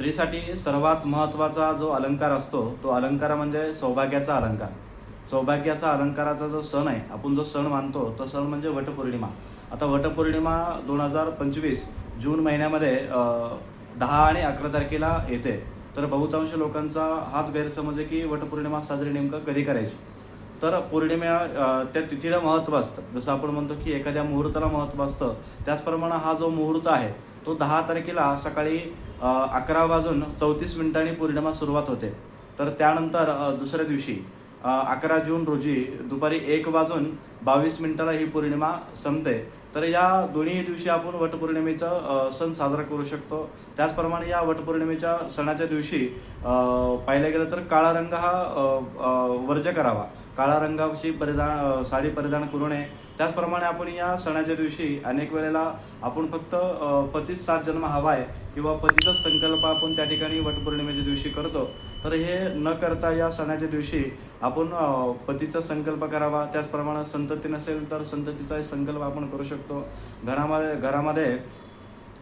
स्त्रीसाठी सर्वात महत्त्वाचा जो अलंकार असतो तो अलंकार म्हणजे सौभाग्याचा अलंकार. सौभाग्याचा अलंकाराचा जो सण आहे, आपण जो सण मानतो तो सण म्हणजे वटपौर्णिमा. आता वटपौर्णिमा 2025 जून महिन्यामध्ये 10 आणि 11 तारखेला येते. तर बहुतांश लोकांचा हाच गैरसमज आहे की वटपौर्णिमा साजरी नेमकं कधी करायची. तर त्या तिथीला महत्त्व असतं. जसं आपण म्हणतो की एखाद्या मुहूर्ताला महत्त्व असतं, त्याचप्रमाणे हा जो मुहूर्त आहे तो 10 तारखेला सकाळी 11:34 पौर्णिमा सुरुवात होते. तर त्यानंतर दुसऱ्या दिवशी 11 जून रोजी दुपारी 1:22 ही पौर्णिमा संपते. तर या दोन्ही दिवशी आपण वटपौर्णिमेचा सण साजरा करू शकतो. त्याचप्रमाणे या वटपौर्णिमेच्या सणाच्या दिवशी पाहायला गेलं तर काळा रंग हा वर्ज्य करावा. काळा रंगाची साडी परिधान करू नये. त्याचप्रमाणे आपण या सणाच्या दिवशी अनेक वेळेला आपण फक्त पतीच सात जन्म हवा आहे किंवा पतीचाच संकल्प आपण त्या ठिकाणी वटपौर्णिमेच्या दिवशी करतो. तर हे न करता या सणाच्या दिवशी आपण पतीचा संकल्प करावा. त्याचप्रमाणे संतती नसेल तर संततीचा संकल्प आपण करू शकतो. घरामध्ये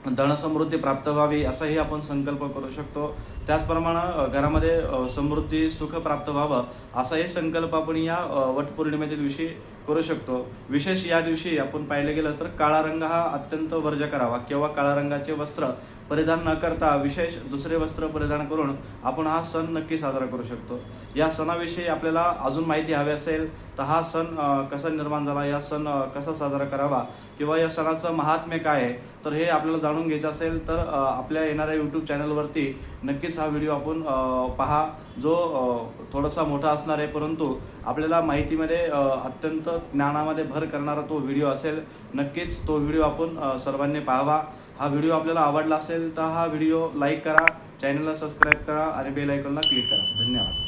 धनसमृद्धी प्राप्त व्हावी असाही आपण संकल्प करू शकतो. त्याचप्रमाणे घरामध्ये समृद्धी सुख प्राप्त व्हावं असाही संकल्प आपण या वटपौर्णिमेच्या दिवशी करू शकतो. विशेष या दिवशी आपण पाहिलं गेलं तर काळा रंग हा अत्यंत वर्ज्य करावा किंवा काळ्या रंगाचे वस्त्र परिधान न करता विशेष दुसरे वस्त्र परिधान करून आपण हा सण नक्की साजरा करू शकतो. या सणाविषयी आपल्याला अजून माहिती हवी असेल तर हा सण कसा निर्माण झाला, या सण कसा साजरा करावा किंवा या सणाचं महात्म्य काय आहे, तर हे आपल्याला जाणून घ्यायचं असेल तर आपल्या येणाऱ्या यूट्यूब चॅनलवरती नक्कीच हा व्हिडिओ आपण पहा. जो थोडासा मोठा असणार आहे परंतु आपल्याला माहितीमध्ये अत्यंत ज्ञानामध्ये भर करणारा तो व्हिडिओ असेल. नक्कीच तो व्हिडिओ आपण सर्वांनी पाहावा. हा व्हिडिओ आपल्याला आवडला असेल तर हा व्हिडिओ लाईक करा, चॅनलला सबस्क्राईब करा आणि बेल आयकॉनला क्लिक करा. धन्यवाद.